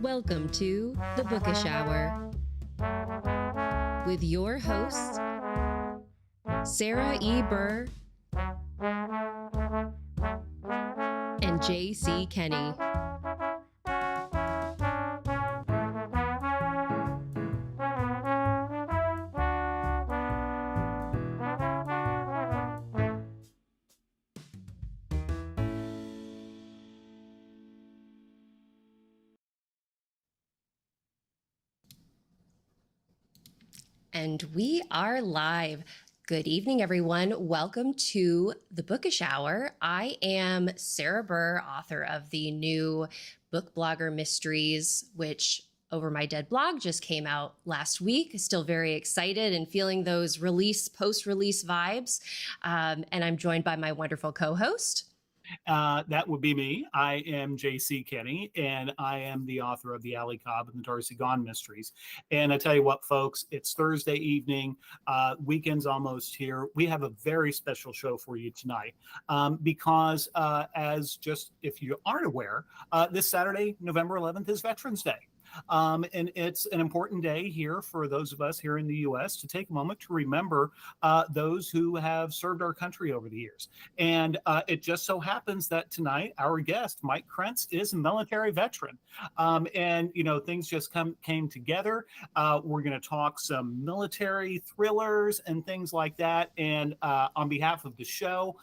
Welcome to the Bookish Hour with your hosts, Sarah E. Burr and J.C. Kenney. And we are live. Good evening, everyone. Welcome to the Bookish Hour. I am Sarah Burr, author of the new book blogger Mysteries, which Over My Dead blog just came out last week. Still very excited and feeling those post-release vibes. And I'm joined by my wonderful co-host. That would be me. I am J.C. Kenney, and I am the author of the Alley Cobb and the Darcy Gone Mysteries. And I tell you what, folks, it's Thursday evening. Weekend's almost here. We have a very special show for you tonight because if you aren't aware, this Saturday, November 11th, is Veterans Day. And it's an important day here for those of us here in the U.S. to take a moment to remember those who have served our country over the years. And it just so happens that tonight, our guest, Mike Krentz, is a military veteran. And, you know, things just came together. We're going to talk some military thrillers and things like that. And on behalf of the show,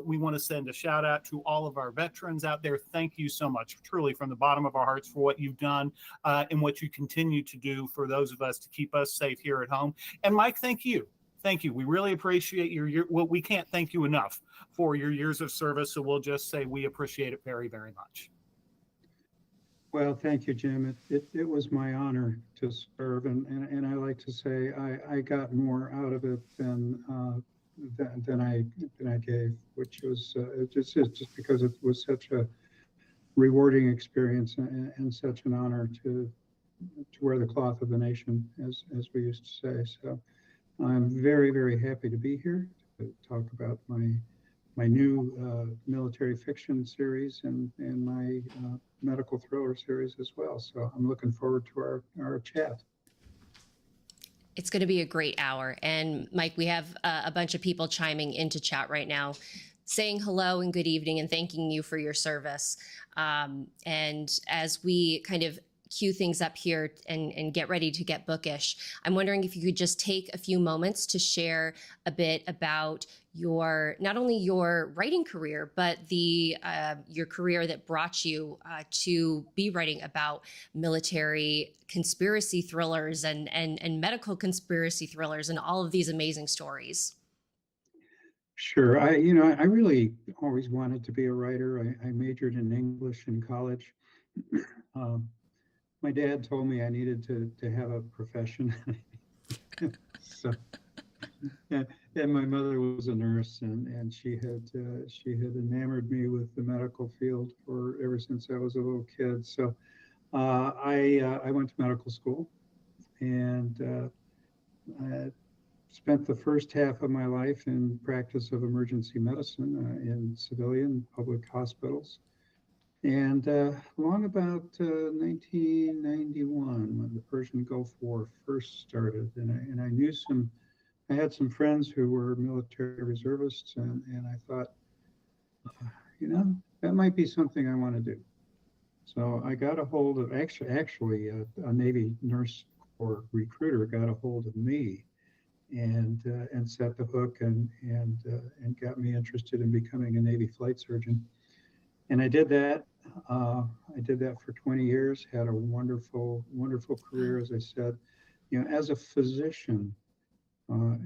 we want to send a shout out to all of our veterans out there. Thank you so much, truly, from the bottom of our hearts for what you've done. And what you continue to do for those of us to keep us safe here at home. And Mike, thank you. Thank you. We really appreciate well, we can't thank you enough for your years of service. So we'll just say we appreciate it very, very much. Well, thank you, Jim. It was my honor to serve. And I like to say I got more out of it than I gave, which was just because it was such a rewarding experience and such an honor to wear the cloth of the nation, as we used to say. So I'm very, very happy to be here to talk about my new military fiction series and my medical thriller series as well. So I'm looking forward to our chat. It's going to be a great hour. And Mike, we have a bunch of people chiming into chat right now, saying hello and good evening and thanking you for your service. And as we kind of cue things up here and get ready to get bookish, I'm wondering if you could just take a few moments to share a bit about not only your writing career, but your career that brought you to be writing about military conspiracy thrillers and medical conspiracy thrillers and all of these amazing stories. Sure. I really always wanted to be a writer. I majored in English in college. My dad told me I needed to have a profession. So, and my mother was a nurse, and she had enamored me with the medical field ever since I was a little kid. So I went to medical school, and spent the first half of my life in practice of emergency medicine in civilian public hospitals. And long about 1991, when the Persian Gulf War first started, and I had some friends who were military reservists, and I thought, that might be something I want to do. So I got a hold of, actually a Navy nurse corps recruiter got a hold of me and set the hook and got me interested in becoming a Navy flight surgeon. And I did that. I did that for 20 years, had a wonderful, wonderful career, as I said. As a physician,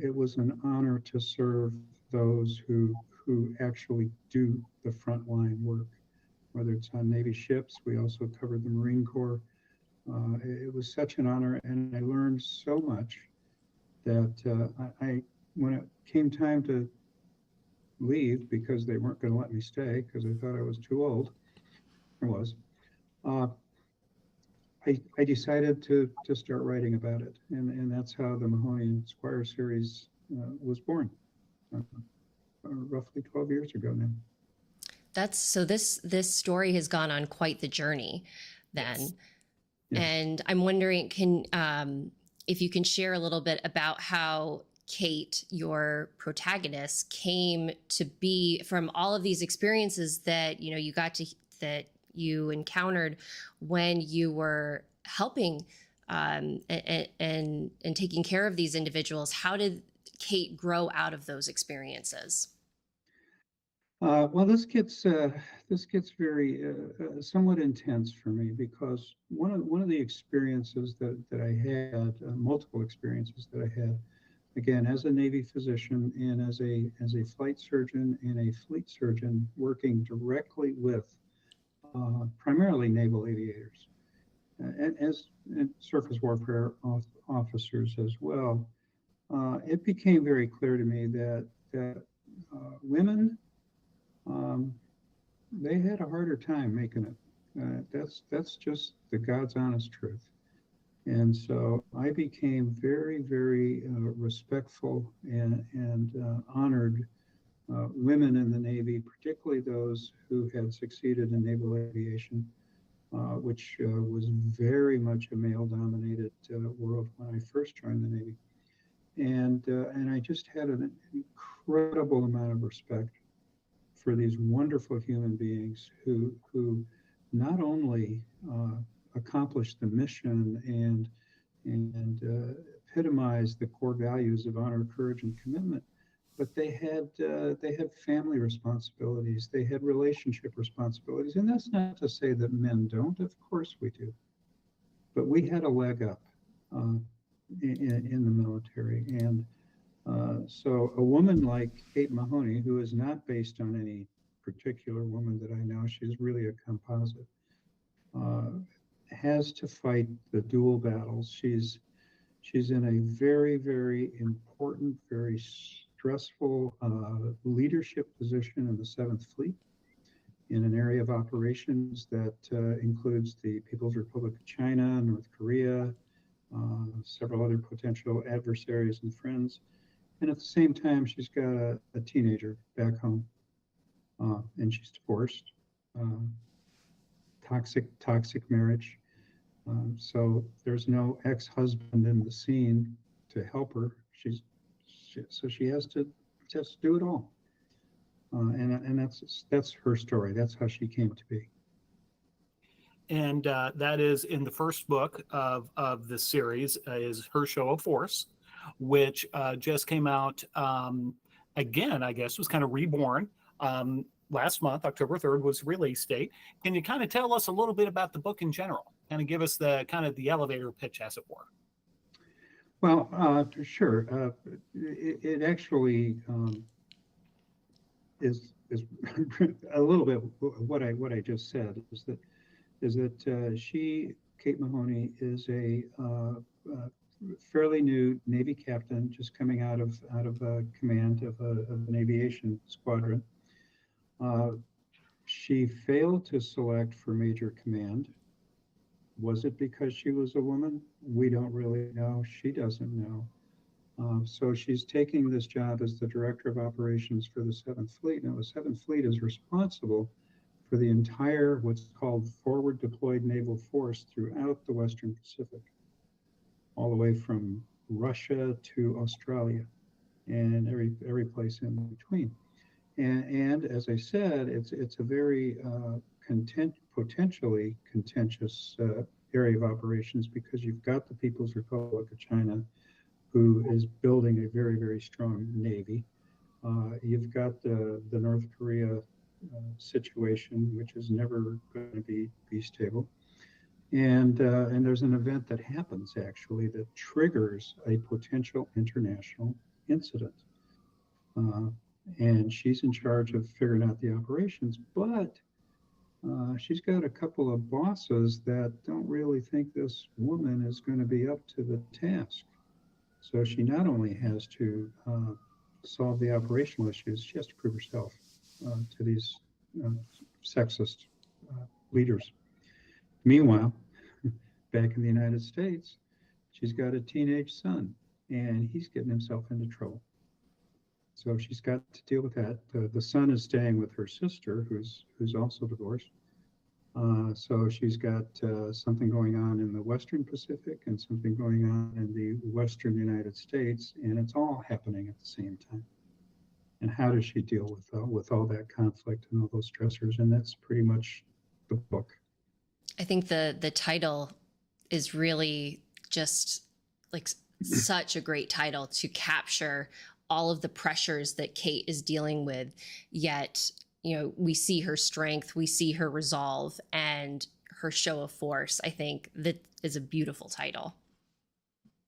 it was an honor to serve those who actually do the frontline work, whether it's on Navy ships. We also covered the Marine Corps. It was such an honor, and I learned so much that when it came time to leave, because they weren't going to let me stay because they thought I was too old, I decided to start writing about it, and that's how the MAHONEY SQUIRE series was born, roughly 12 years ago now. This story has gone on quite the journey then. Yes. Yes. And I'm wondering, if you can share a little bit about how Kate, your protagonist, came to be from all of these experiences that that you encountered when you were helping and taking care of these individuals. How did Kate grow out of those experiences? Well, this gets very somewhat intense for me, because one of the experiences that I had, multiple experiences that I had, again, as a Navy physician and as a flight surgeon and a fleet surgeon, working directly with primarily naval aviators, and surface warfare officers as well. It became very clear to me that women, they had a harder time making it. That's just the God's honest truth. And so I became very, very respectful and honored women in the Navy, particularly those who had succeeded in naval aviation, which was very much a male-dominated world when I first joined the Navy. And I just had an incredible amount of respect for these wonderful human beings who not only accomplished the mission and epitomized the core values of honor, courage, and commitment, but they had family responsibilities, they had relationship responsibilities, and that's not to say that men don't. Of course we do, but we had a leg up in the military, and so a woman like Kate Mahoney, who is not based on any particular woman that I know, she's really a composite, has to fight the dual battles. She's in a very, very important, very stressful leadership position in the 7th Fleet, in an area of operations that includes the People's Republic of China, North Korea, several other potential adversaries and friends. And at the same time, she's got a teenager back home, and she's divorced, toxic marriage. So there's no ex-husband in the scene to help her. So she has to just do it all. And that's her story. That's how she came to be. And that is in the first book of the series, is Her Show of Force, which just came out again, I guess, was kind of reborn last month. October 3rd was release date. Can you kind of tell us a little bit about the book in general? Kind of give us the elevator pitch, as it were. Well, sure. It actually is a little bit what I just said, is that Kate Mahoney, is a fairly new Navy captain, just coming out of command of an aviation squadron. She failed to select for major command. Was it because she was a woman? We don't really know. She doesn't know. So she's taking this job as the director of operations for the 7th Fleet. Now, the 7th Fleet is responsible for the entire what's called forward deployed naval force throughout the Western Pacific, all the way from Russia to Australia and every place in between. And as I said, it's a very potentially contentious area of operations, because you've got the People's Republic of China, who is building a very, very strong Navy. You've got the North Korea situation, which is never going to be stable. And there's an event that happens, actually, that triggers a potential international incident. And she's in charge of figuring out the operations, but she's got a couple of bosses that don't really think this woman is going to be up to the task. So she not only has to solve the operational issues, she has to prove herself to these sexist leaders. Meanwhile, back in the United States, she's got a teenage son, and he's getting himself into trouble. So she's got to deal with that. The son is staying with her sister, who's also divorced, So she's got something going on in the Western Pacific and something going on in the Western United States, and it's all happening at the same time. And how does she deal with all that conflict and all those stressors? And that's pretty much the book. I think the title is really just like such a great title to capture all of the pressures that Kate is dealing with, yet we see her strength, we see her resolve, and her show of force. I think that is a beautiful title.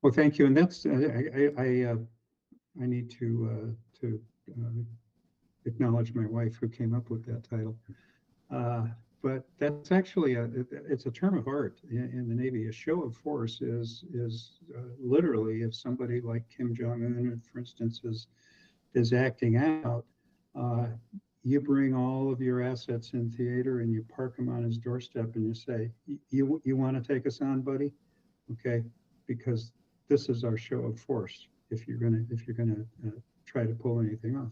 Well, thank you. And that's I need to acknowledge my wife who came up with that title. But that's actually it's a term of art in the Navy. A show of force is literally if somebody like Kim Jong-un, for instance, is acting out. You bring all of your assets in theater and you park them on his doorstep and you say, you want to take us on, buddy? Okay, because this is our show of force. If you're gonna try to pull anything off,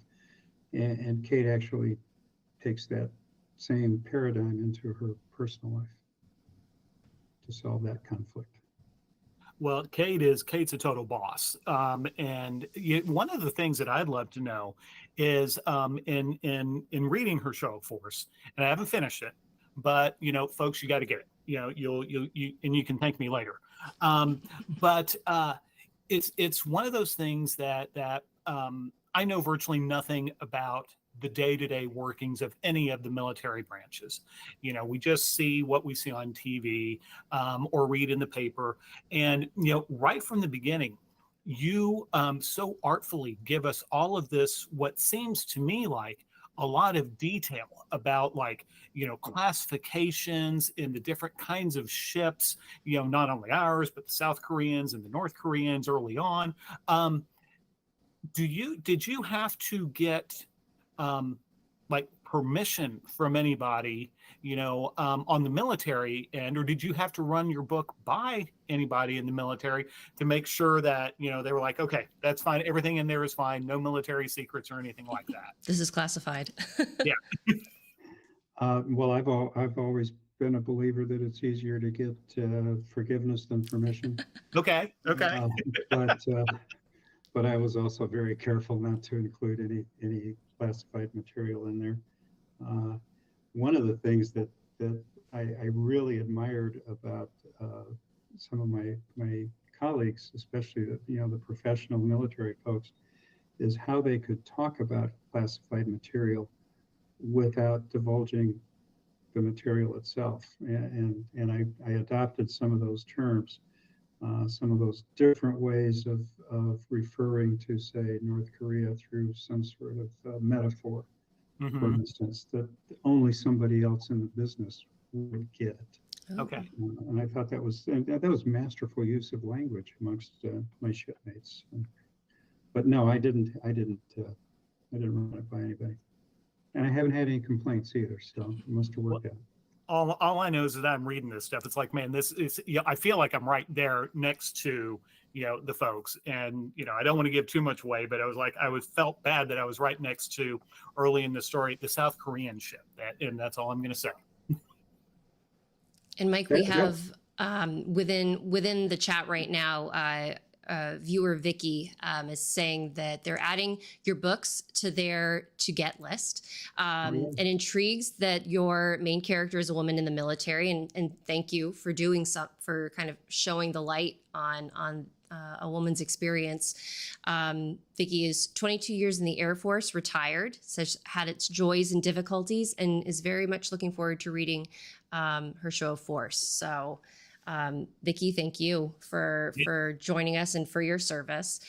and Kate actually takes that same paradigm into her personal life to solve that conflict. Well, Kate's a total boss, and one of the things that I'd love to know is in reading her show of force, and I haven't finished it, but folks, you got to get it. You can thank me later. But it's one of those things that I know virtually nothing about the day-to-day workings of any of the military branches. We just see what we see on TV or read in the paper. And, right from the beginning, you so artfully give us all of this, what seems to me like a lot of detail about classifications in the different kinds of ships, not only ours, but the South Koreans and the North Koreans early on. Did you have to get permission from anybody, on the military end, or did you have to run your book by anybody in the military to make sure that, they were like, okay, that's fine. Everything in there is fine. No military secrets or anything like that. This is classified. Yeah. Well, I've always been a believer that it's easier to get forgiveness than permission. Okay. But I was also very careful not to include any classified material in there. One of the things that I really admired about some of my colleagues, especially the professional military folks, is how they could talk about classified material without divulging the material itself. And I adopted some of those terms, some of those different ways of referring to, say, North Korea through some sort of metaphor, for instance, that only somebody else in the business would get it. Okay. And I thought that was masterful use of language amongst my shipmates. But no, I didn't run it by anybody. And I haven't had any complaints either, so it must have worked out. All I know is that I'm reading this stuff. It's like, man, this is, I feel like I'm right there next to, the folks. And, I don't want to give too much away, but I felt bad that I was right next to, early in the story, the South Korean ship. And that's all I'm going to say. And Mike, we have within the chat right now, viewer Vicky is saying that they're adding your books to their to get list, and intrigues that your main character is a woman in the military. And thank you for doing so, for kind of showing the light on a woman's experience. Vicky is 22 years in the Air Force, retired, says had its joys and difficulties, and is very much looking forward to reading her show of force. So Vicky, thank you for joining us and for your service.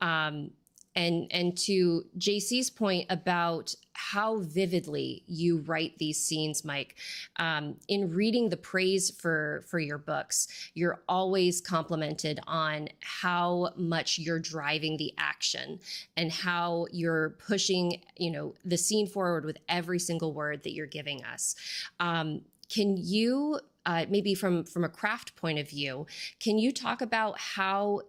And to JC's point about how vividly you write these scenes, Mike, in reading the praise for your books, you're always complimented on how much you're driving the action and how you're pushing, the scene forward with every single word that you're giving us. Can you, maybe from a craft point of view, can you talk about how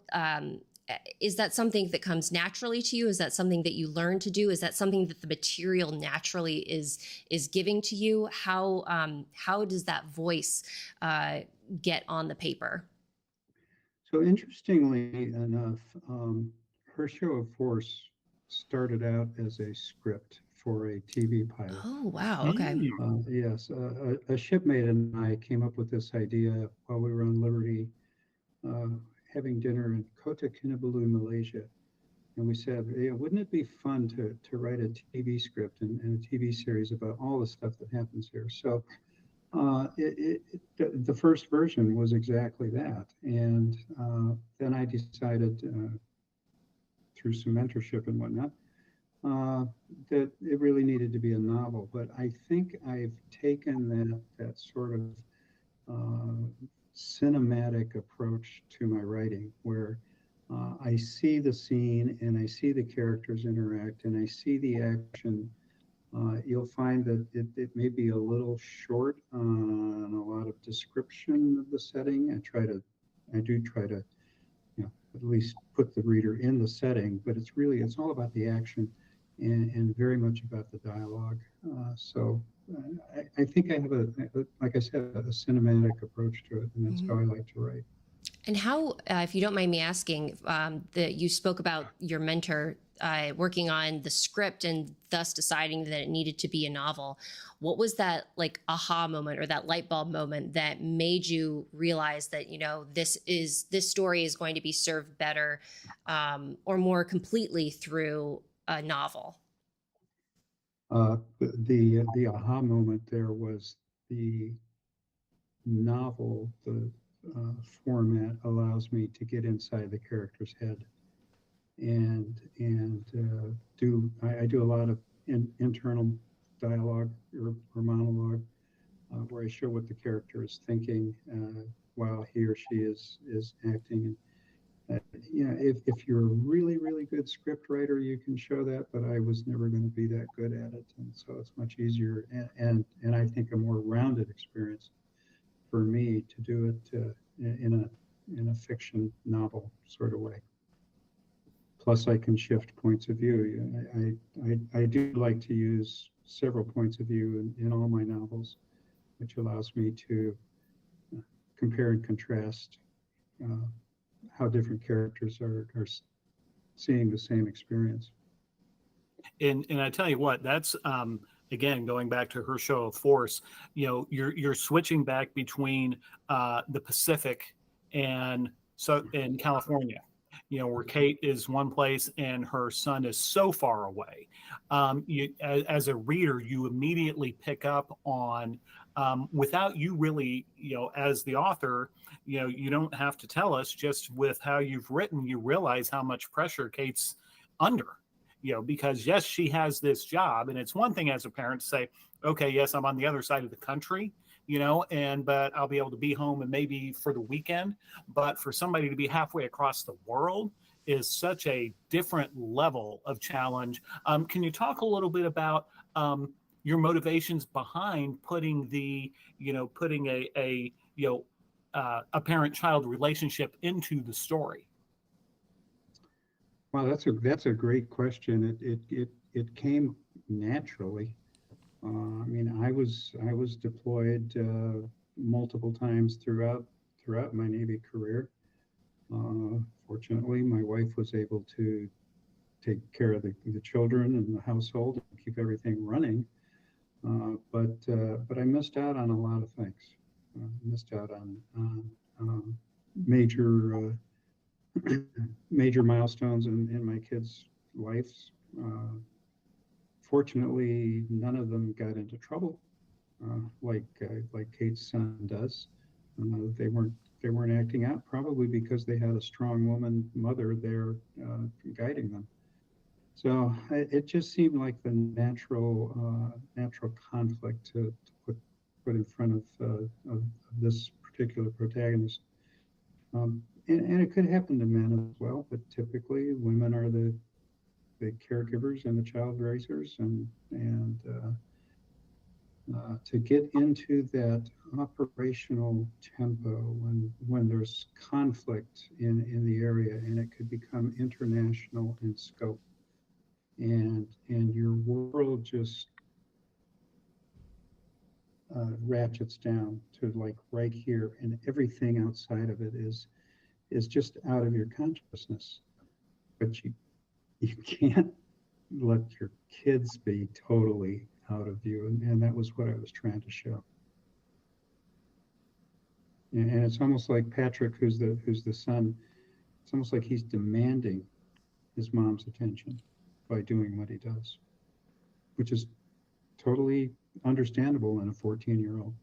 is that something that comes naturally to you? Is that something that you learn to do? Is that something that the material naturally is giving to you? How does that voice get on the paper? So interestingly enough, her show of force started out as a script for a TV pilot. Oh, wow. Okay. Yes, a shipmate and I came up with this idea while we were on Liberty, uh, having dinner in Kota Kinabalu, Malaysia. And we said, yeah, wouldn't it be fun to write a TV script and a TV series about all the stuff that happens here? So the first version was exactly that. And then I decided through some mentorship and whatnot, that it really needed to be a novel. But I think I've taken that sort of cinematic approach to my writing, where I see the scene and I see the characters interact and I see the action. You'll find that it may be a little short on a lot of description of the setting. I do try to, at least put the reader in the setting, but it's all about the action and very much about the dialogue. I think I have like I said, a cinematic approach to it, and that's how I like to write. And how, if you don't mind me asking, that you spoke about your mentor working on the script and thus deciding that it needed to be a novel. What was that like aha moment or that light bulb moment that made you realize that, this story is going to be served better or more completely through a novel? The aha moment there was the novel. The format allows me to get inside the character's head and I do a lot of internal dialogue or monologue where I show what the character is thinking while he or she is acting. And if you're a really, really good script writer, you can show that, but I was never going to be that good at it, and so it's much easier and I think a more rounded experience for me to do it in a fiction novel sort of way. Plus, I can shift points of view. I do like to use several points of view in all my novels, which allows me to compare and contrast how different characters are seeing the same experience. And I tell you what, that's again going back to her show of force. You're switching back between the Pacific and California. Where Kate is one place and her son is so far away. As a reader, you immediately pick up on, without you really, as the author, you don't have to tell us, just with how you've written, you realize how much pressure Kate's under, because yes, she has this job. And it's one thing as a parent to say, okay, yes, I'm on the other side of the country, but I'll be able to be home and maybe for the weekend. But for somebody to be halfway across the world is such a different level of challenge. Can you talk a little bit about your motivations behind putting a parent-child relationship into the story? Well, that's a great question. It came naturally. I was deployed multiple times throughout my Navy career. Fortunately, my wife was able to take care of the children and the household and keep everything running. But I missed out on a lot of things. Missed out on major major milestones in my kids' lives. Fortunately, none of them got into trouble like Kate's son does. They weren't acting out, probably because they had a strong mother there guiding them. So it just seemed like the natural conflict to put in front of this particular protagonist. And it could happen to men as well, but typically women are the caregivers and the child raisers, and to get into that operational tempo when there's conflict in the area, and it could become international in scope, and your world just ratchets down to like right here, and everything outside of it is just out of your consciousness. But you can't let your kids be totally out of view, and that was what I was trying to show. And it's almost like Patrick, who's the son, it's almost like he's demanding his mom's attention by doing what he does, which is totally understandable in a 14-year-old.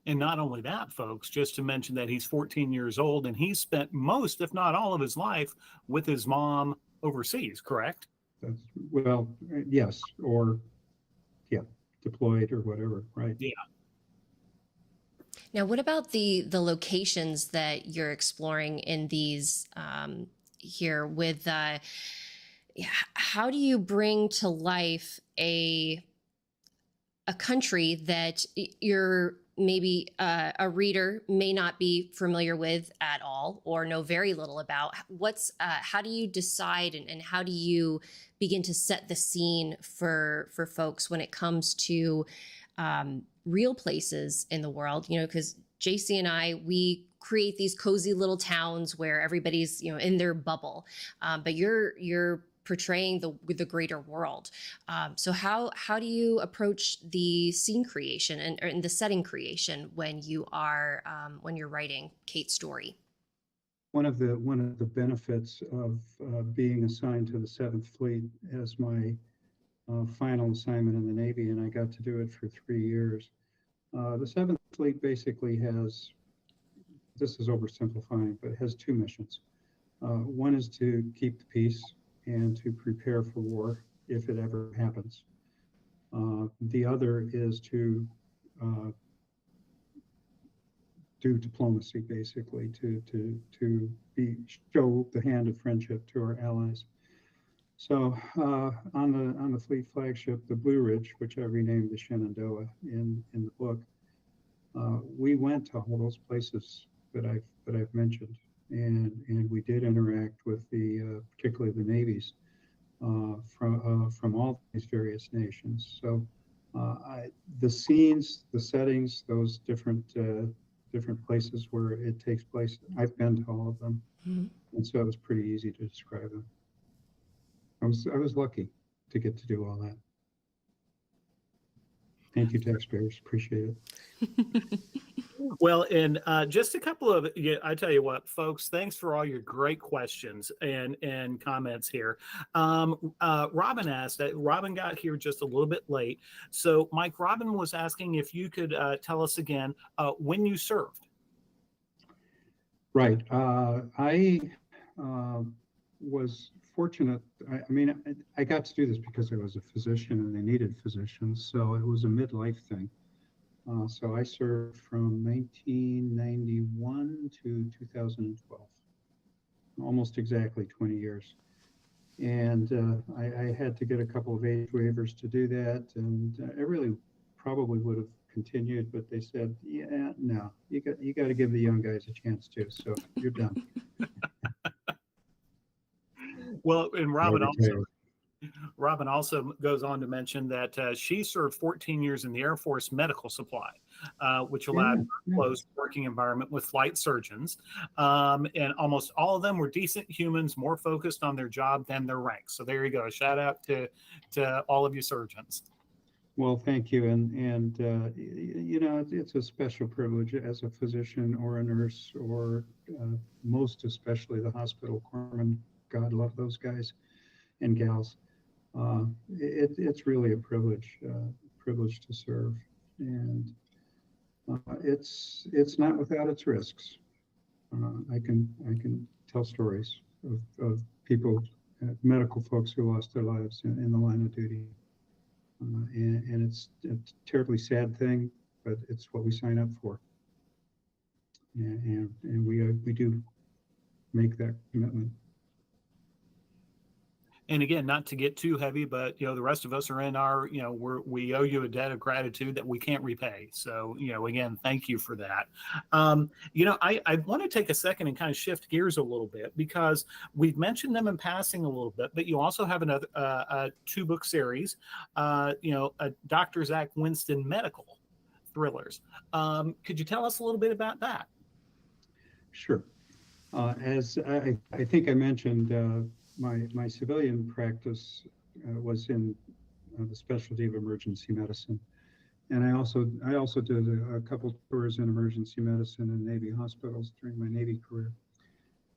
And not only that, folks, just to mention that he's 14 years old and he's spent most, if not all of his life with his mom overseas, correct? That's, well, yes, or yeah, deployed or whatever, right? Yeah. Now, what about the locations that you're exploring in these here with how do you bring to life a country that you're maybe a reader may not be familiar with at all or know very little about? How do you decide and how do you begin to set the scene for folks when it comes to real places in the world? You know, because JC and I, we create these cozy little towns where everybody's, you know, in their bubble, but you're portraying the greater world. So how do you approach the scene creation and the setting creation when you are when you're writing Kate's story? One of the benefits of being assigned to the 7th Fleet as my final assignment in the Navy, and I got to do it for 3 years. The 7th Fleet basically has, this is oversimplifying, but it has 2 missions. One is to keep the peace and to prepare for war if it ever happens. The other is to do diplomacy, basically, to show the hand of friendship to our allies. So on the fleet flagship, the Blue Ridge, which I renamed the Shenandoah in the book, we went to all those places that I've mentioned, and we did interact with particularly the navies from all these various nations. So the scenes, the settings, those different places where it takes place, I've been to all of them, and so it was pretty easy to describe them. I was lucky to get to do all that. Thank you, taxpayers. Appreciate it. Well, and just a couple of, I tell you what, folks, thanks for all your great questions and comments here. Robin asked that Robin got here just a little bit late. So Mike, Robin was asking if you could tell us again when you served. Right. I was fortunate. I mean, I got to do this because I was a physician and they needed physicians. So it was a midlife thing. So I served from 1991 to 2012, almost exactly 20 years. And I had to get a couple of age waivers to do that. And I really probably would have continued, but they said, yeah, no, you got to give the young guys a chance too. So you're done. Well, and Robin also goes on to mention that she served 14 years in the Air Force medical supply, which allowed a close working environment with flight surgeons. And almost all of them were decent humans, more focused on their job than their ranks. So there you go. Shout out to all of you surgeons. Well, thank you. And you know, it's a special privilege as a physician or a nurse, or most especially the hospital corpsmen. God love those guys and gals. It's really a privilege to serve, and it's not without its risks. I can tell stories of people, medical folks who lost their lives in the line of duty, and it's a terribly sad thing, but it's what we sign up for, and we do make that commitment. And again, not to get too heavy, but the rest of us are in our, we owe you a debt of gratitude that we can't repay. So, again, thank you for that. I want to take a second and kind of shift gears a little bit, because we've mentioned them in passing a little bit, but you also have another 2-book series, Dr. ZACK WINSTON medical thrillers. Could you tell us a little bit about that? Sure. As I think I mentioned, my civilian practice was in the specialty of emergency medicine, and I also did a couple tours in emergency medicine in Navy hospitals during my Navy career.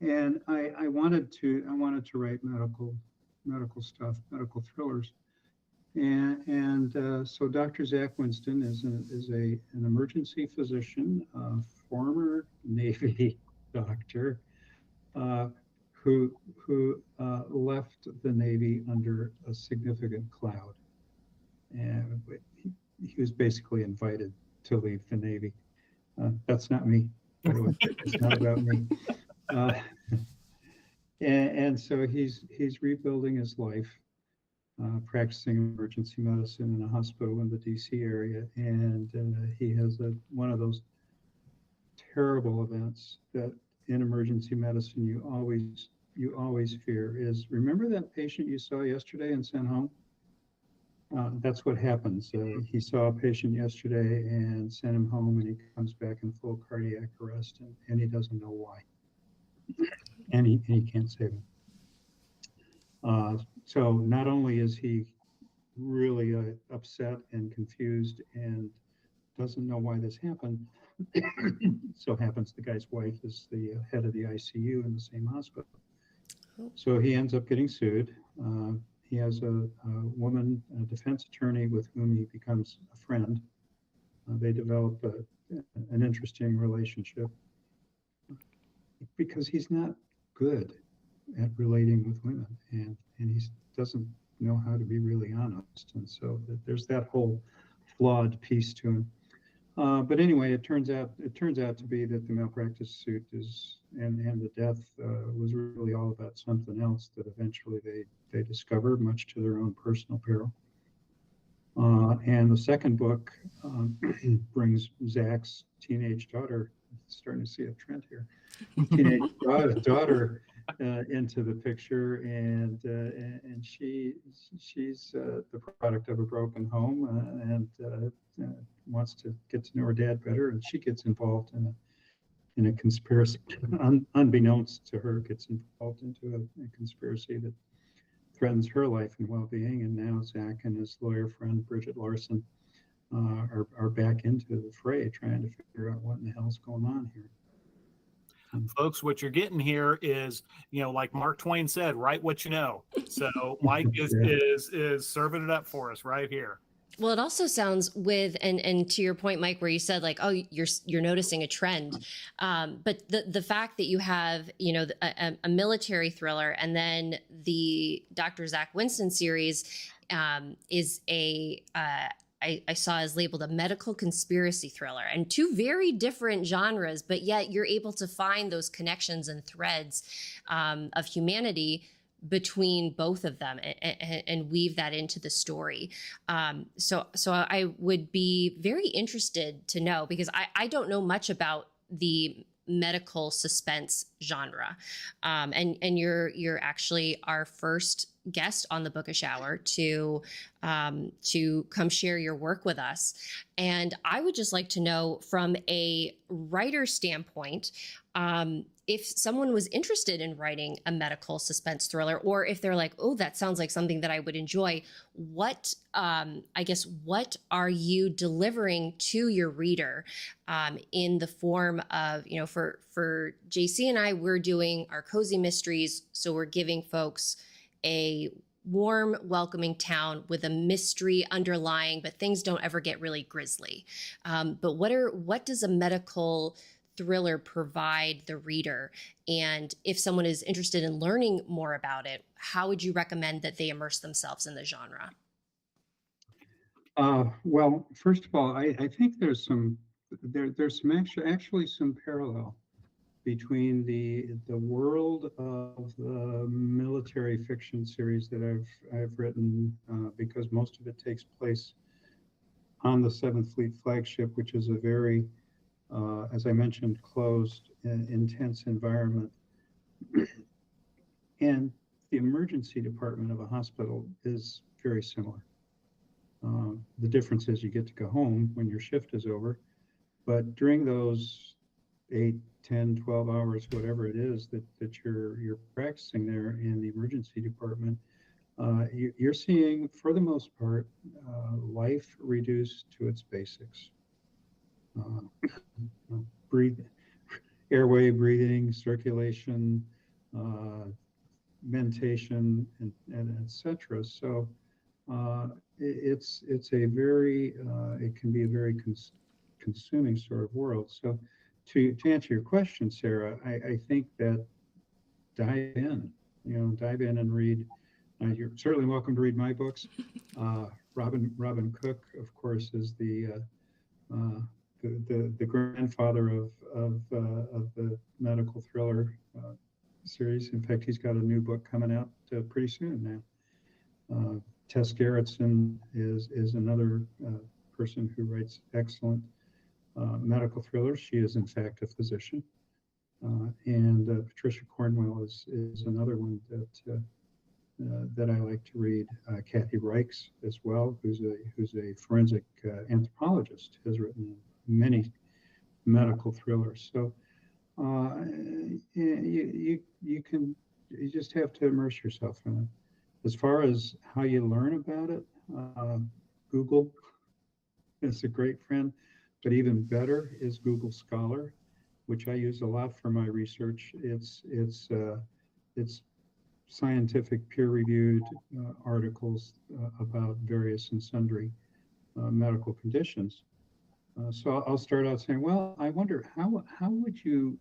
And I wanted to write medical stuff, medical thrillers, and so Dr. ZACK WINSTON is an emergency physician, former Navy doctor, who left the Navy under a significant cloud, and he was basically invited to leave the Navy. That's not me, by the way. It's not about me. And so he's rebuilding his life, practicing emergency medicine in a hospital in the DC area, and he has one of those terrible events that in emergency medicine you always fear is, remember that patient you saw yesterday and sent home? That's what happens. He saw a patient yesterday and sent him home, and he comes back in full cardiac arrest, and he doesn't know why. And he can't save him. So not only is he really upset and confused and doesn't know why this happened, so happens the guy's wife is the head of the ICU in the same hospital. So he ends up getting sued. He has a woman, a defense attorney, with whom he becomes a friend. They develop an interesting relationship because he's not good at relating with women, and he doesn't know how to be really honest. And so there's that whole flawed piece to him. But anyway, it turns out to be that the malpractice suit and the death was really all about something else that eventually they discover, much to their own personal peril. And the second book brings Zach's teenage daughter, starting to see a trend here, teenage daughter into the picture, and she's the product of a broken home, and wants to get to know her dad better, and she gets involved in a conspiracy, unbeknownst to her, gets involved into a conspiracy that threatens her life and well-being. And now Zach and his lawyer friend Bridget Larson are back into the fray, trying to figure out what in the hell's going on here. Folks, what you're getting here is, like Mark Twain said, write what you know. So Mike is serving it up for us right here. Well, it also sounds and to your point, Mike, where you said like, oh, you're noticing a trend, but the fact that you have a military thriller, and then the Dr. ZACK WINSTON series is I saw as labeled a medical conspiracy thriller, and two very different genres, but yet you're able to find those connections and threads of humanity between both of them and weave that into the story. So I would be very interested to know, because I don't know much about the medical suspense genre. And you're actually our first guest on the Bookish Hour to come share your work with us. And I would just like to know, from a writer standpoint, if someone was interested in writing a medical suspense thriller, or if they're like, oh, that sounds like something that I would enjoy, what are you delivering to your reader in the form of, for JC and I, we're doing our cozy mysteries. So we're giving folks a warm, welcoming town with a mystery underlying, but things don't ever get really grisly. But what does a medical thriller provide the reader? And if someone is interested in learning more about it, how would you recommend that they immerse themselves in the genre? Well, first of all, I think there's some actually some parallel between the world of the military fiction series that I've written, because most of it takes place on the Seventh Fleet flagship, which is a very, as I mentioned, closed and intense environment. And the emergency department of a hospital is very similar. The difference is you get to go home when your shift is over, but during those 8, 10, 12 hours, whatever it is that you're practicing there in the emergency department, you're seeing, for the most part, life reduced to its basics. Breathe, airway, breathing, circulation, mentation, and etc. So it's a very it can be a very consuming sort of world. So to answer your question, Sarah, I think that dive in, and read. You're certainly welcome to read my books. Robin Cook, of course, is the grandfather of the medical thriller series. In fact, he's got a new book coming out pretty soon now. Tess Gerritsen is another person who writes excellent medical thrillers. She is, in fact, a physician. And Patricia Cornwell is another one that I like to read. Kathy Reichs as well, who's a forensic anthropologist, has written many medical thrillers. So you just have to immerse yourself in it. As far as how you learn about it, Google is a great friend, but even better is Google Scholar, which I use a lot for my research. It's scientific peer-reviewed articles about various and sundry medical conditions. So I'll start out saying, well, I wonder how would you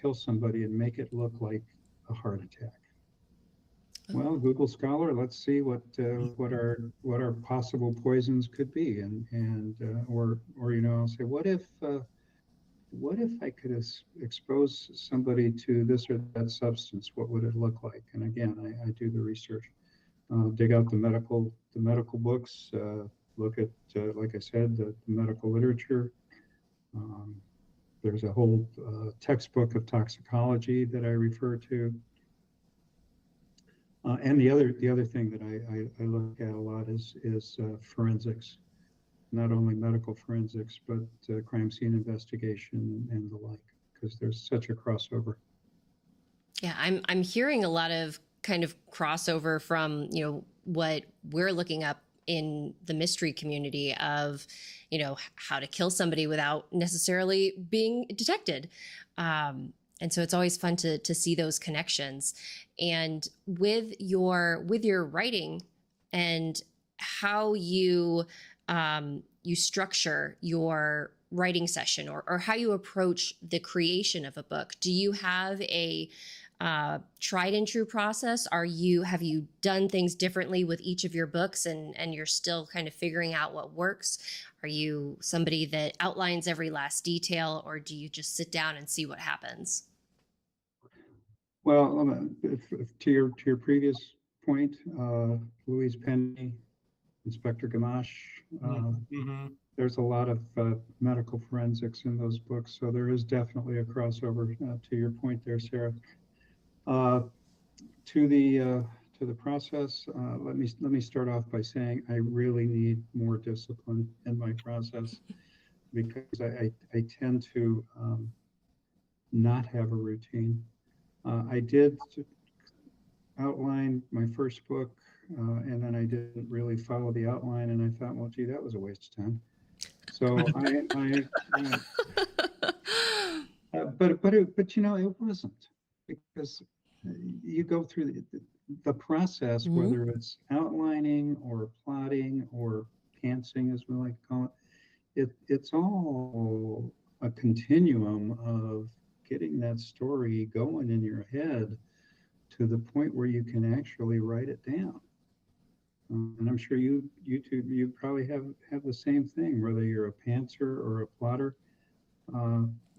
kill somebody and make it look like a heart attack? Well, Google Scholar, let's see what our possible poisons could be, and or I'll say, what if I could expose somebody to this or that substance? What would it look like? And again, I do the research, dig out the medical books, look at, like I said, the medical literature. There's a whole textbook of toxicology that I refer to. And the other thing that I look at a lot is forensics, not only medical forensics, but crime scene investigation and the like, because there's such a crossover. Yeah, I'm hearing a lot of kind of crossover from, what we're looking up in the mystery community of, how to kill somebody without necessarily being detected. And so it's always fun to see those connections. And with your writing and how you structure your writing session or how you approach the creation of a book, do you have a tried and true process? Have you done things differently with each of your books and you're still kind of figuring out what works? Are you somebody that outlines every last detail, or do you just sit down and see what happens? Well, to your previous point, Louise Penny, Inspector Gamache, there's a lot of medical forensics in those books, so there is definitely a crossover. To your point there, Sarah. To the process, let me start off by saying I really need more discipline in my process, because I tend to not have a routine. I did outline my first book, and then I didn't really follow the outline, and I thought, well, gee, that was a waste of time. So but it wasn't, because you go through the process, whether it's outlining or plotting or pantsing, as we like to call it, it's all a continuum of getting that story going in your head to the point where you can actually write it down. And I'm sure you probably have the same thing, whether you're a pantser or a plotter.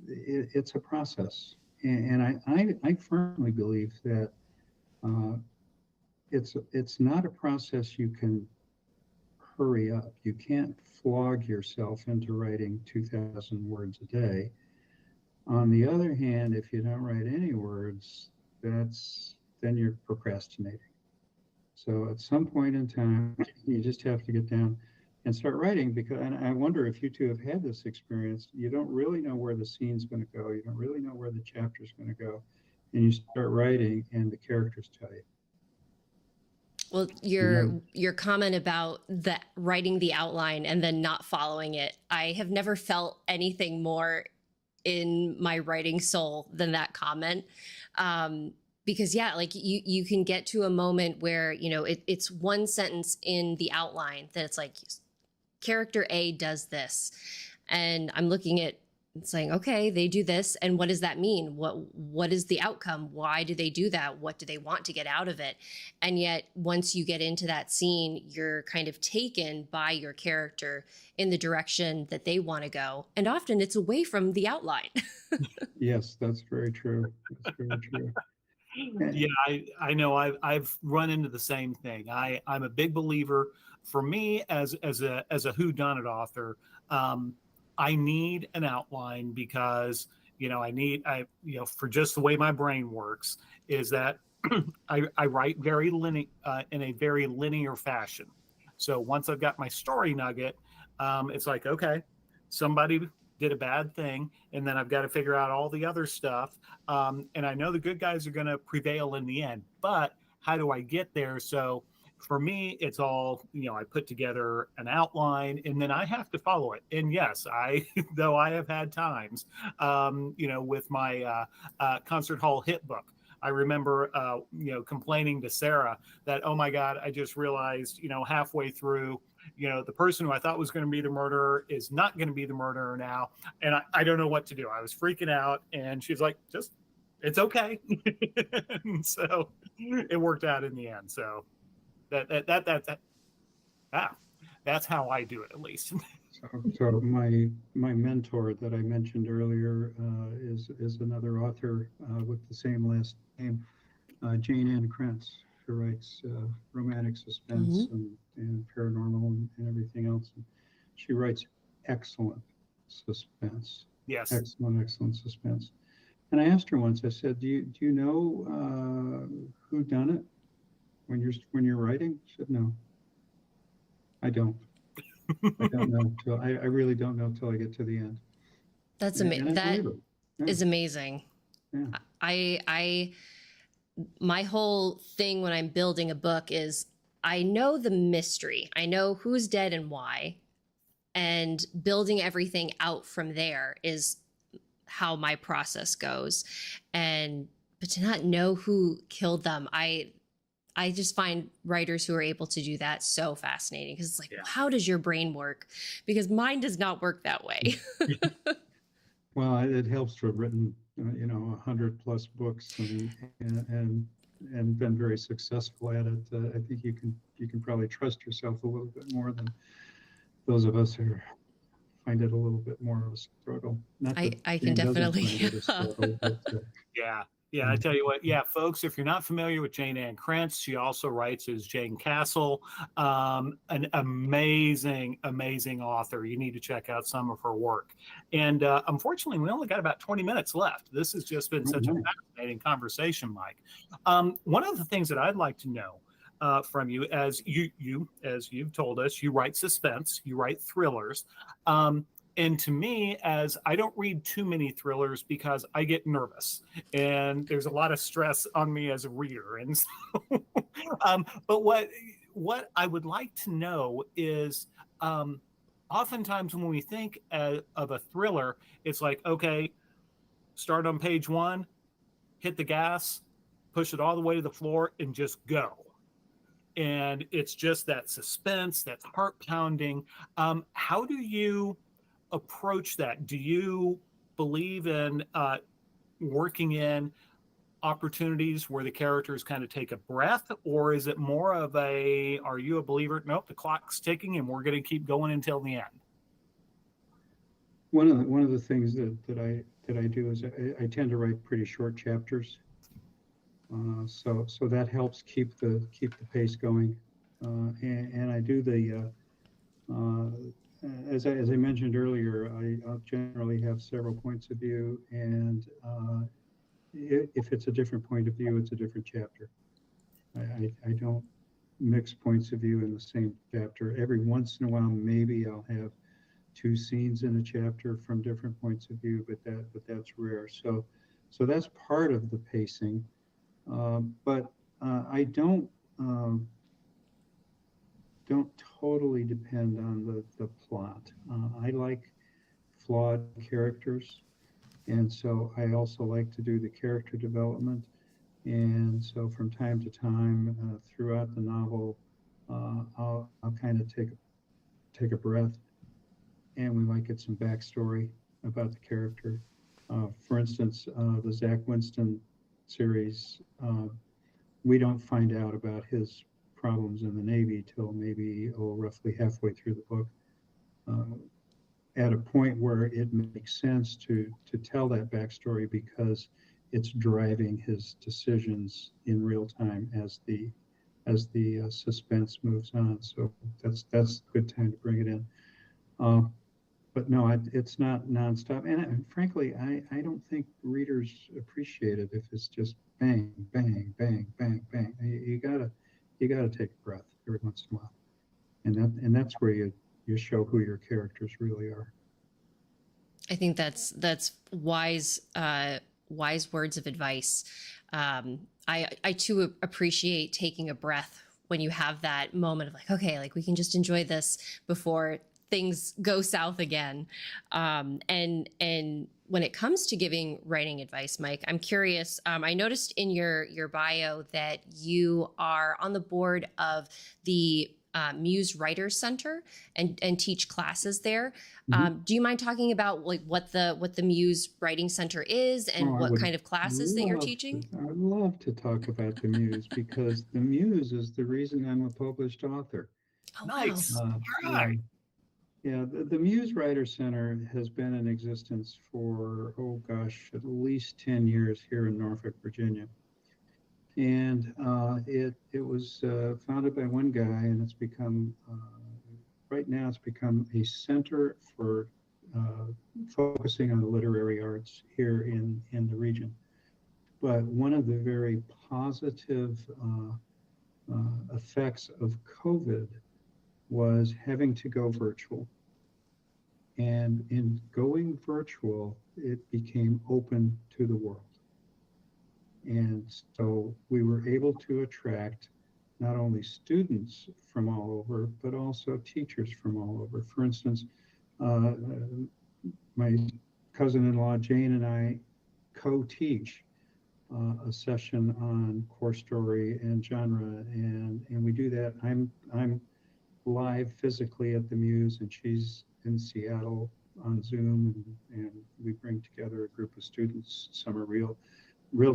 it's a process, and I firmly believe that it's not a process you can hurry up. You can't flog yourself into writing 2,000 words a day. On the other hand, if you don't write any words, then you're procrastinating. So at some point in time, you just have to get down and start writing, because, and I wonder if you two have had this experience. You don't really know where the scene's going to go. You don't really know where the chapter's going to go. And you start writing and the characters tell you. Well, your comment about the writing the outline and then not following it, I have never felt anything more in my writing soul than that comment. Because yeah, like you can get to a moment where, you know, it's one sentence in the outline that it's like, character A does this. And I'm looking at saying, okay, they do this. And what does that mean? What is the outcome? Why do they do that? What do they want to get out of it? And yet once you get into that scene, you're kind of taken by your character in the direction that they want to go. And often it's away from the outline. Yes, that's very true. That's very true. Yeah, I know I've run into the same thing. I'm a big believer. For me, as a whodunit author, I need an outline, because for just the way my brain works, is that I write in a very linear fashion. So once I've got my story nugget, it's like, okay, somebody did a bad thing, and then I've got to figure out all the other stuff. And I know the good guys are going to prevail in the end, but how do I get there? So for me, it's all, I put together an outline and then I have to follow it. And yes, though I have had times, with my concert hall hit book, I remember, complaining to Sarah that, oh my God, I just realized, halfway through, the person who I thought was going to be the murderer is not going to be the murderer now. And I don't know what to do. I was freaking out, and she's like, it's okay. So it worked out in the end. So that's how I do it, at least. So my mentor that I mentioned earlier is another author with the same last name, Mike Krentz, who writes romantic suspense and paranormal and everything else. And she writes excellent suspense. Yes. Excellent suspense. And I asked her once, I said, do you know who done it when you're writing? She said, no, I don't. I don't know. I really don't know till I get to the end. That's amazing. That is amazing. Yeah. My whole thing when I'm building a book is I know the mystery. I know who's dead and why, and building everything out from there is how my process goes. But to not know who killed them, I just find writers who are able to do that so fascinating, because it's like, how does your brain work? Because mine does not work that way. Well, it helps to have written, 100+ books and been very successful at it. I think you can probably trust yourself a little bit more than those of us who find it a little bit more of a struggle. I can definitely. Yeah, I tell you what, folks, if you're not familiar with Jane Ann Krentz, she also writes as Jane Castle, an amazing author. You need to check out some of her work. And unfortunately, we only got about 20 minutes left. This has just been such a fascinating conversation, Mike. One of the things that I'd like to know from you, as you've told us, you write suspense, you write thrillers. And to me, as I don't read too many thrillers because I get nervous and there's a lot of stress on me as a reader. And so, but what I would like to know is, oftentimes when we think of a thriller, it's like, okay, start on page 1, hit the gas, push it all the way to the floor, and just go. And it's just that suspense, that's heart pounding. How do you approach that? Do you believe in working in opportunities where the characters kind of take a breath, or is it more of are you a believer? Nope, the clock's ticking and we're going to keep going until the end? One of the things that that I do is I tend to write pretty short chapters. So that helps keep the pace going. And I do as I mentioned earlier, I'll generally have several points of view, and if it's a different point of view, it's a different chapter. I don't mix points of view in the same chapter. Every once in a while, maybe I'll have two scenes in a chapter from different points of view, but that's rare. So that's part of the pacing. But I don't totally depend on the plot. I like flawed characters, and so I also like to do the character development. And so from time to time, throughout the novel, I'll kind of take a breath, and we might get some backstory about the character. For instance, the ZACK WINSTON series, we don't find out about his problems in the Navy till maybe roughly halfway through the book, at a point where it makes sense to tell that backstory because it's driving his decisions in real time as the suspense moves on. So that's a good time to bring it in. But no, it's not nonstop. And frankly, I don't think readers appreciate it if it's just bang, bang, bang, bang, bang. You gotta take a breath every once in a while, and that's where you show who your characters really are. I think that's wise words of advice. I too appreciate taking a breath when you have that moment of like, okay, like we can just enjoy this before things go south again. And when it comes to giving writing advice, Mike, I'm curious. I noticed in your bio that you are on the board of the Muse Writers Center and teach classes there. Mm-hmm. Do you mind talking about like what the Muse Writing Center is and what kind of classes that you're teaching? I'd love to talk about the Muse because the Muse is the reason I'm a published author. Oh, Nice. wow. All right. Yeah, the Muse Writer Center has been in existence for, at least 10 years here in Norfolk, Virginia. And it was founded by one guy, and it's become, right now it's become a center for focusing on the literary arts here in the region. But one of the very positive effects of COVID was having to go virtual. And in going virtual, it became open to the world. And so we were able to attract not only students from all over, but also teachers from all over. For instance, my cousin-in-law Jane and I co-teach a session on core story and genre, and we do that. I'm live physically at the Muse, and she's in Seattle on Zoom, and we bring together a group of students. Some are real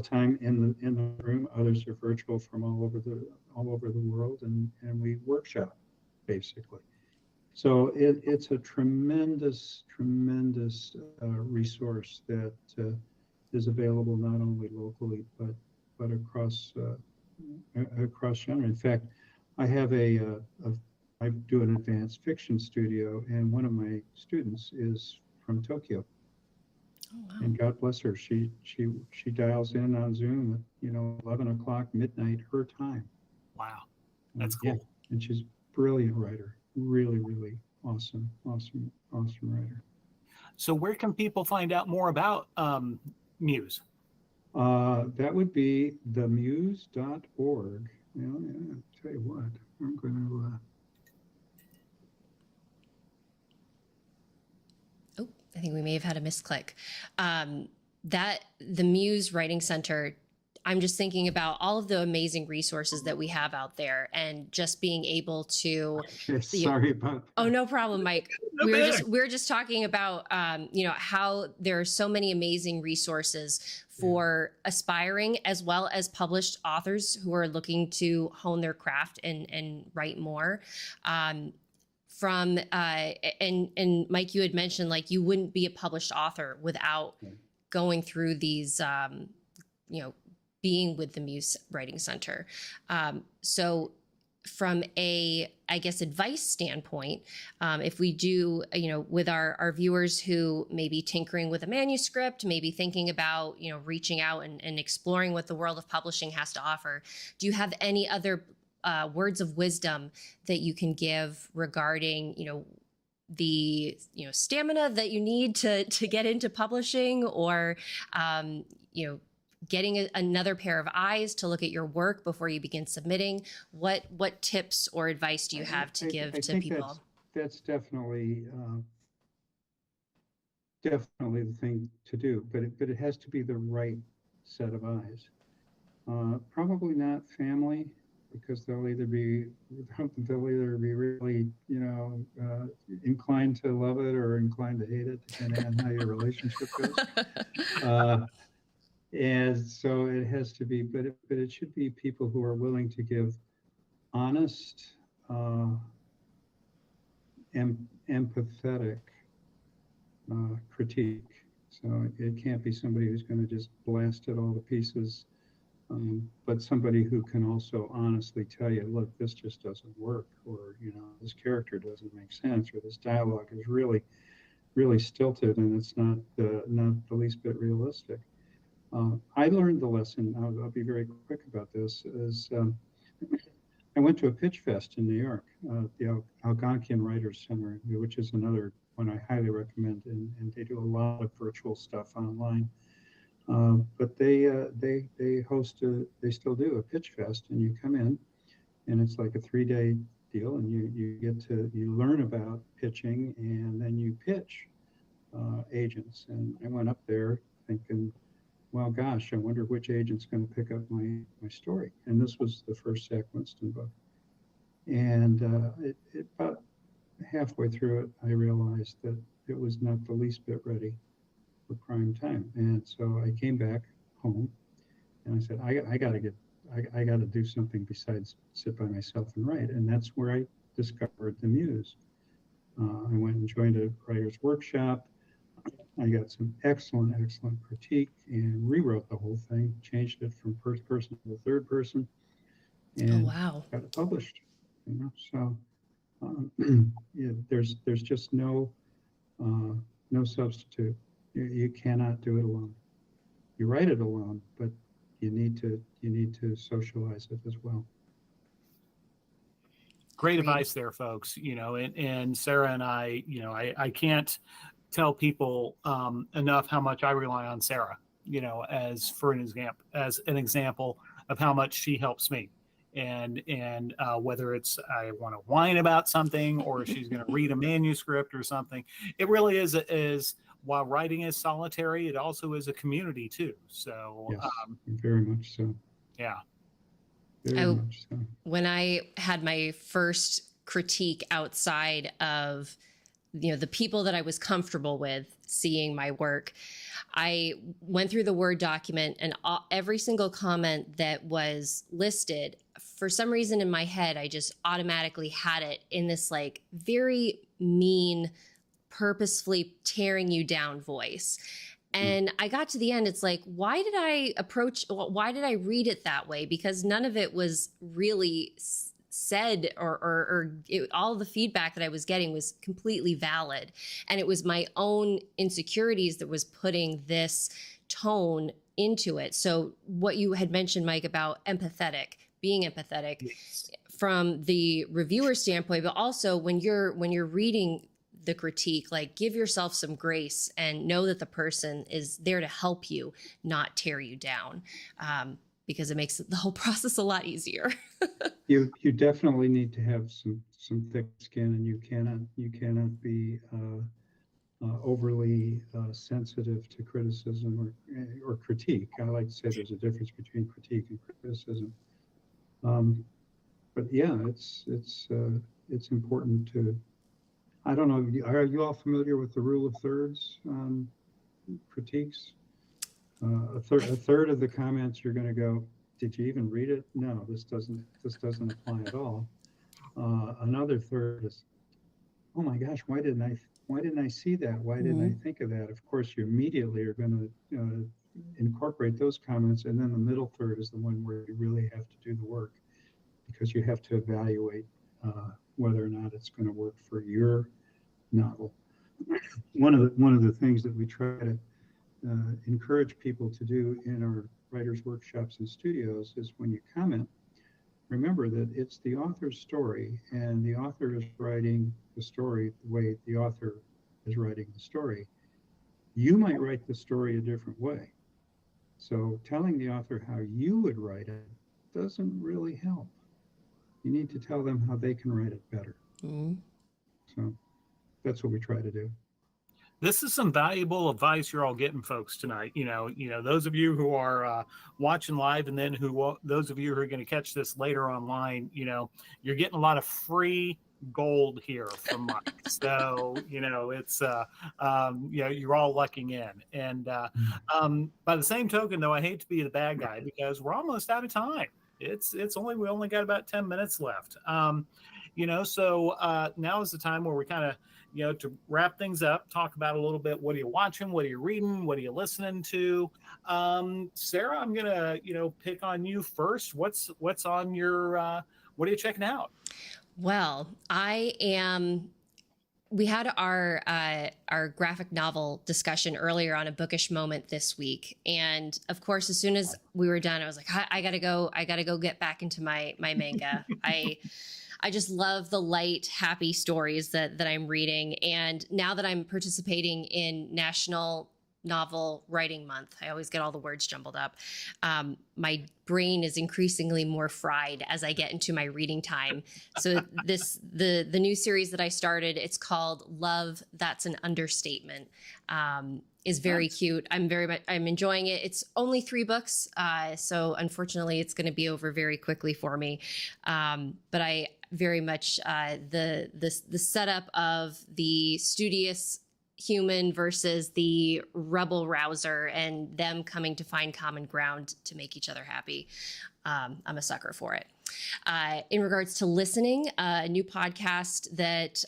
time in the room, others are virtual from all over the world, and we workshop basically. So it's a tremendous resource that is available not only locally but across genre. In fact, I have I do an advanced fiction studio, and one of my students is from Tokyo. Oh, wow. And God bless her, she dials in on Zoom at 11 o'clock midnight her time. Wow, that's cool. Yeah, and she's a brilliant writer, really awesome writer. So where can people find out more about Muse? That would be themuse.org. Well, yeah, I'll tell you what, I'm going to. I think we may have had a misclick. That the Muse Writing Center, I'm just thinking about all of the amazing resources that we have out there, and just being able to. Sorry about that. Oh, no problem, Mike. No we matter. were just talking about how there are so many amazing resources for aspiring as well as published authors who are looking to hone their craft and write more. And Mike, you had mentioned like you wouldn't be a published author without going through these, being with the Muse Writing Center. So from a, I guess, advice standpoint, if we do, with our viewers who may be tinkering with a manuscript, maybe thinking about, reaching out and exploring what the world of publishing has to offer, do you have any other words of wisdom that you can give regarding, the, stamina that you need to get into publishing, or, getting another pair of eyes to look at your work before you begin submitting? What tips or advice do you have to give to people? That's definitely definitely the thing to do, but it has to be the right set of eyes. Probably not family, because they'll either be really, inclined to love it or inclined to hate it, depending on how your relationship goes. And so it has to be, but it should be people who are willing to give honest, empathetic critique. So it can't be somebody who's going to just blast it all to pieces, but somebody who can also honestly tell you, look, this just doesn't work, or this character doesn't make sense, or this dialogue is really, really stilted, and it's not the least bit realistic. I learned the lesson. I'll be very quick about this. I went to a pitch fest in New York, the Algonquian Writers Center, which is another one I highly recommend, and they do a lot of virtual stuff online. But they still do a pitch fest, and you come in, and it's like a 3-day deal, and you learn about pitching, and then you pitch agents. And I went up there thinking, well, gosh, I wonder which agent's going to pick up my story. And this was the first ZACK WINSTON book. And about halfway through it, I realized that it was not the least bit ready for prime time. And so I came back home, and I said, I got to do something besides sit by myself and write. And that's where I discovered the Muse. I went and joined a writer's workshop. I got some excellent critique and rewrote the whole thing, changed it from first person to third person, and got it published. So yeah, there's just no substitute. You cannot do it alone. You write it alone, but you need to socialize it as well. Great advice there, folks. And Sarah and I, I can't tell people enough how much I rely on Sarah, as an example of how much she helps me. And whether it's I want to whine about something, or she's going to read a manuscript or something, it really is while writing is solitary, it also is a community too. So yes, very much so. Yeah. Very much so. When I had my first critique outside of the people that I was comfortable with seeing my work, I went through the Word document, and every single comment that was listed, for some reason in my head, I just automatically had it in this like very mean, purposefully tearing you down voice. And I got to the end, it's like, why did I read it that way? Because none of it was really said, or all the feedback that I was getting was completely valid. And it was my own insecurities that was putting this tone into it. So what you had mentioned, Mike, about being empathetic, yes, from the reviewer standpoint, but also when you're reading the critique, like, give yourself some grace and know that the person is there to help you, not tear you down. Because it makes the whole process a lot easier. You definitely need to have some thick skin, and you cannot be overly sensitive to criticism or critique. I like to say there's a difference between critique and criticism. But yeah, it's important to. I don't know. Are you all familiar with the rule of thirds critiques? A third of the comments you're going to go, did you even read it? No, this doesn't apply at all. Another third is, oh my gosh, why didn't why didn't I see that? Why didn't I think of that? Of course, you immediately are going to incorporate those comments. And then the middle third is the one where you really have to do the work, because you have to evaluate whether or not it's going to work for your novel. One of the things that we try to encourage people to do in our writers' workshops and studios is, when you comment, remember that it's the author's story, and the author is writing the story the way the author is writing the story. You might write the story a different way. So telling the author how you would write it doesn't really help. You need to tell them how they can write it better. So that's what we try to do. This is some valuable advice you're all getting, folks, tonight. Those of you who are watching live, and then those of you who are going to catch this later online, you're getting a lot of free gold here from Mike. So, it's, you're all lucking in. And by the same token, though, I hate to be the bad guy, because we're almost out of time. We only got about 10 minutes left. So now is the time where we kind of, to wrap things up, talk about a little bit, what are you watching, what are you reading, what are you listening to? Sarah, I'm gonna, pick on you first. What's on your, what are you checking out? Well, we had our graphic novel discussion earlier on a Bookish Moment this week. And of course, as soon as we were done, I was like, I gotta go get back into my manga. I just love the light, happy stories that I'm reading. And now that I'm participating in National Novel Writing Month, I always get all the words jumbled up. My brain is increasingly more fried as I get into my reading time. So the new series that I started, it's called Love, That's an Understatement. Is very cute. I'm enjoying it. It's only 3 books. So unfortunately it's going to be over very quickly for me. But I very much, the setup of the studious human versus the rebel rouser, and them coming to find common ground to make each other happy. I'm a sucker for it. In regards to listening, a new podcast that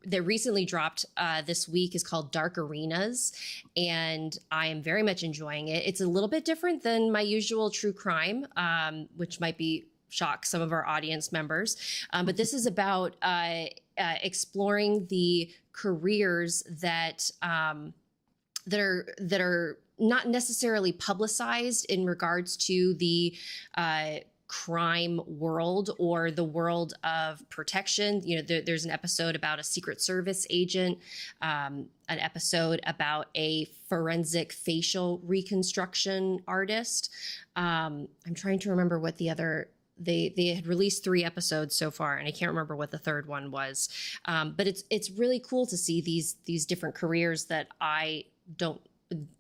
that recently dropped this week is called Dark Arenas, and I am very much enjoying it. It's a little bit different than my usual true crime, which might shock some of our audience members. But this is about exploring the careers that are not necessarily publicized in regards to the crime world or the world of protection. There's an episode about a Secret Service agent, an episode about a forensic facial reconstruction artist. I'm trying to remember what the other. They had released 3 episodes so far, and I can't remember what the third one was. But it's really cool to see these different careers that I don't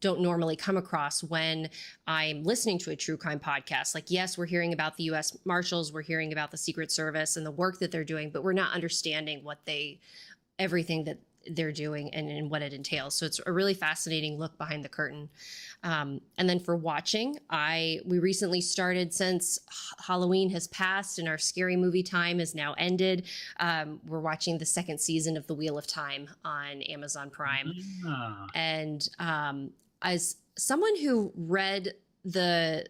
normally come across when I'm listening to a true crime podcast. Like, yes, we're hearing about the U.S. Marshals, we're hearing about the Secret Service and the work that they're doing, but we're not understanding everything that they're doing and what it entails. So it's a really fascinating look behind the curtain. And then for watching, we recently started, since Halloween has passed and our scary movie time is now ended. We're watching the 2nd season of The Wheel of Time on Amazon Prime. And as someone who read the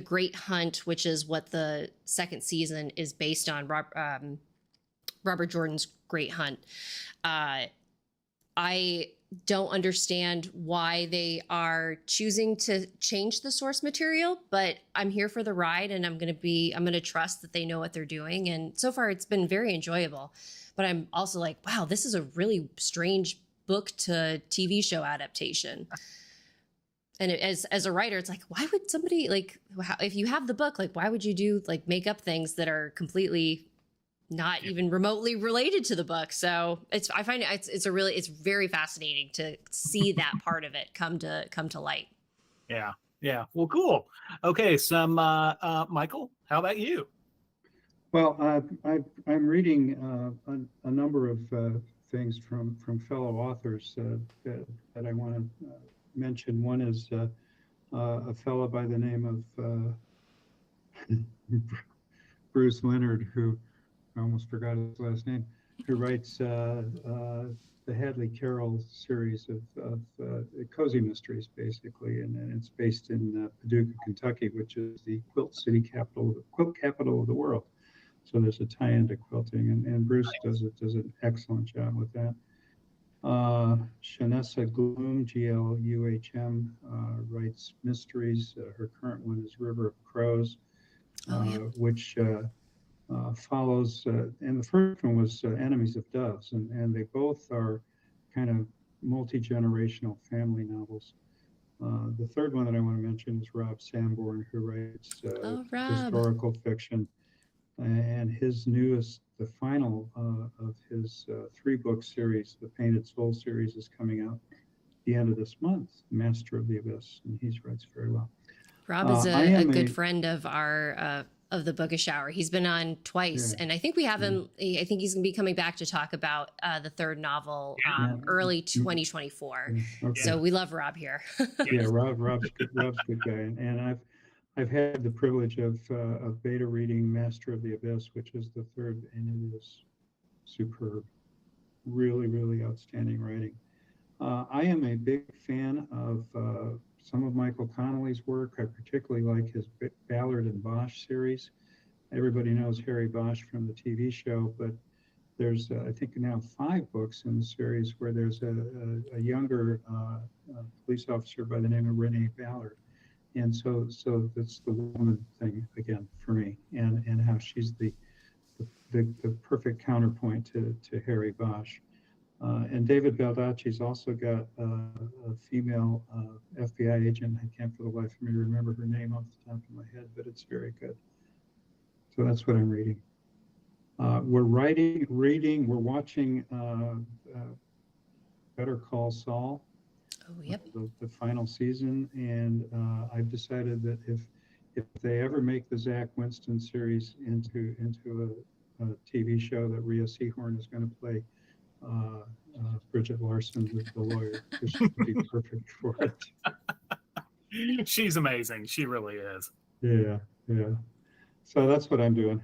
Great Hunt, which is what the 2nd season is based on, Robert Jordan's Great Hunt, I don't understand why they are choosing to change the source material, but I'm here for the ride, and I'm going to trust that they know what they're doing. And so far it's been very enjoyable, but I'm also like, wow, this is a really strange book to TV show adaptation. And as a writer, it's like, why would somebody, like, if you have the book, like, why would you make up things that are completely not even remotely related to the book? So I find it's very fascinating to see that part of it come to light. Yeah. Well, cool. Okay. Michael, how about you? Well, I'm reading a number of things from fellow authors that I want to mention. One is a fellow by the name of Bruce Leonard, who I almost forgot his last name. who writes the Hadley Carroll series of cozy mysteries, basically, and it's based in Paducah, Kentucky, which is the quilt capital of the world. So there's a tie-in to quilting, and Bruce does an excellent job with that. Shanessa Gloom, Gluhm, writes mysteries. Her current one is River of Crows, which follows, and the first one was Enemies of Doves, and they both are kind of multi-generational family novels. The third one that I want to mention is Rob Sanborn, who writes historical fiction, and his newest, the final of his 3-book series, the Painted Soul series, is coming out the end of this month, Master of the Abyss, and he writes very well. Rob is a good friend of our of the Bookish Hour. He's been on twice, and I think we have him. I think he's going to be coming back to talk about the third novel early 2024. Okay. So we love Rob here. Yeah, Rob's good guy, and I've had the privilege of beta reading Master of the Abyss, which is the third, and it is superb. Really, really outstanding writing. I am a big fan of some of Michael Connelly's work. I particularly like his Ballard and Bosch series. Everybody knows Harry Bosch from the TV show, but there's, I think, now 5 books in the series where there's a younger police officer by the name of Renee Ballard. And so that's the woman thing again for me, and how she's the perfect counterpoint to Harry Bosch. And David Baldacci's also got a female FBI agent. I can't for the life of me remember her name off the top of my head, but it's very good. So that's what I'm reading. We're we're watching Better Call Saul. Oh, yep. The final season, and I've decided that if they ever make the ZACK WINSTON series into a TV show, that Rhea Seehorn is going to play Bridget Larson, the lawyer, because she would be perfect for it. She's amazing. She really is. Yeah. So that's what I'm doing.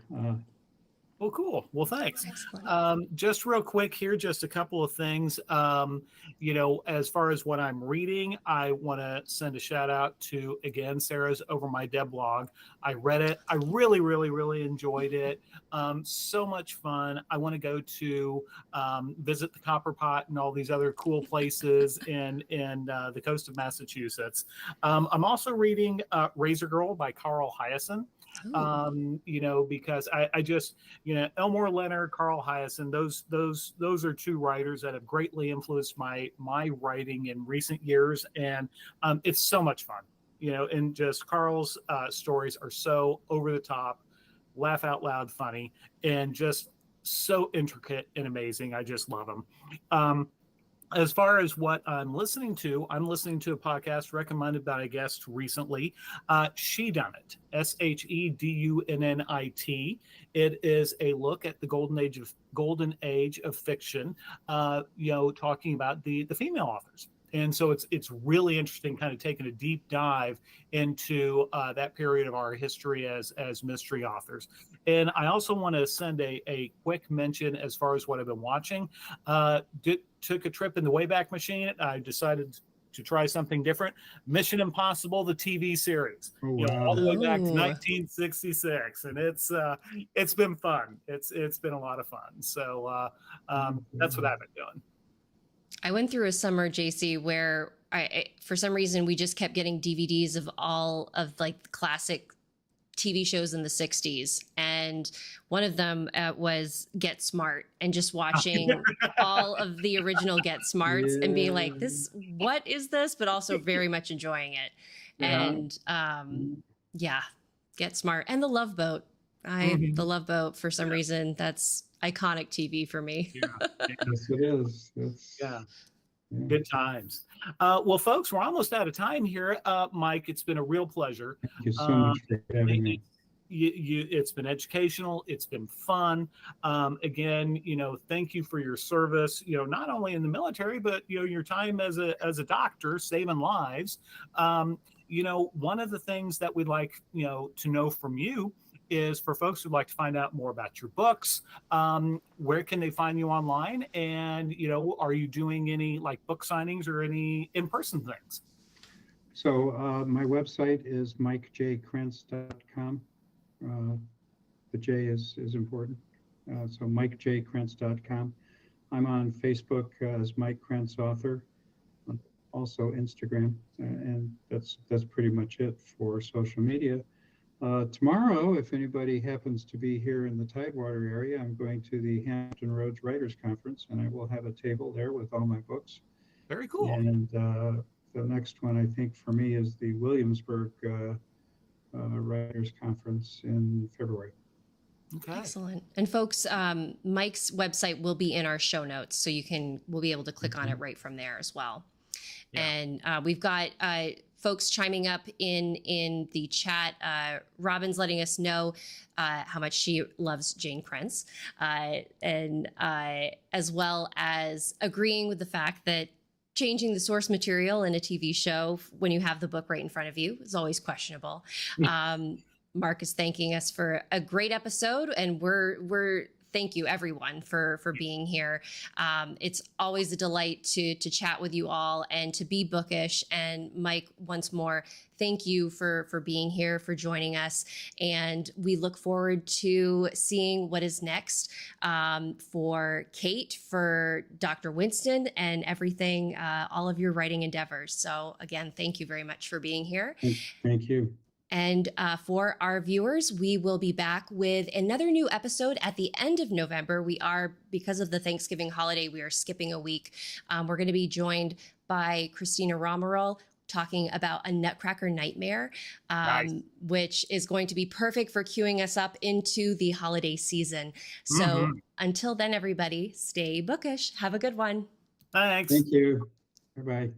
Well, cool. Well, thanks. Excellent. Just real quick here, just a couple of things. As far as what I'm reading, I want to send a shout out to, again, Sarah's Over My Dead blog. I read it. I really, really, really enjoyed it. So much fun. I want to go to visit the Copper Pot and all these other cool places in the coast of Massachusetts. I'm also reading Razor Girl by Carl Hyacin. Because I just, Elmore Leonard, Carl Hyacin, those are 2 writers that have greatly influenced my writing in recent years. And it's so much fun, and just Carl's stories are so over the top, laugh out loud funny, and just so intricate and amazing. I just love them. As far as what I'm listening to a podcast recommended by a guest recently, She Done It, SHEDUNNIT. It is a look at the golden age of fiction, talking about the female authors. And so it's really interesting, kind of taking a deep dive into that period of our history as mystery authors. And I also want to send a quick mention as far as what I've been watching. Took a trip in the Wayback Machine. I decided to try something different. Mission Impossible, the TV series, all the way back to 1966, and it's been fun. It's been a lot of fun. So that's what I've been doing. I went through a summer, JC, where I for some reason we just kept getting DVDs of all of like classic TV shows in the 60s. And one of them was Get Smart, and just watching all of the original Get Smarts and being like, what is this? But also very much enjoying it. And Get Smart. And The Love Boat. The Love Boat, for some reason, that's iconic TV for me. Yes, it is. Good times. Well, folks, we're almost out of time here. Mike, it's been a real pleasure. Thank you so much for having me. It's been educational. It's been fun. Again, thank you for your service, not only in the military, but, your time as a doctor saving lives. One of the things that we'd like, to know from you is for folks who'd like to find out more about your books, where can they find you online? And, you know, are you doing any like book signings or any in-person things? So my website is mikejkrentz.com. The J is important. So mikejkrentz.com. I'm on Facebook as Mike Krentz Author, also Instagram, and that's pretty much it for social media. Tomorrow, if anybody happens to be here in the Tidewater area, I'm going to the Hampton Roads Writers Conference, and I will have a table there with all my books. Very cool. And the next one, I think, for me is the Williamsburg Writers Conference in February. Okay. Excellent. And folks, Mike's website will be in our show notes, so we'll be able to click on it right from there as well. Yeah. And we've got folks chiming up in the chat. Robin's letting us know how much she loves Jane Krentz, and as well as agreeing with the fact that changing the source material in a TV show when you have the book right in front of you is always questionable. Mark is thanking us for a great episode, and we're thank you everyone for being here. It's always a delight to chat with you all and to be bookish. And Mike, once more, thank you for being here, for joining us. And we look forward to seeing what is next for Kate, for Dr. Winston, and everything, all of your writing endeavors. So again, thank you very much for being here. Thank you. And for our viewers, we will be back with another new episode at the end of November. Because of the Thanksgiving holiday, we are skipping a week. We're going to be joined by Christina Romerol talking about A Nutcracker Nightmare, nice. Which is going to be perfect for queuing us up into the holiday season. So until then, everybody, stay bookish. Have a good one. Thanks. Thank you. Bye-bye.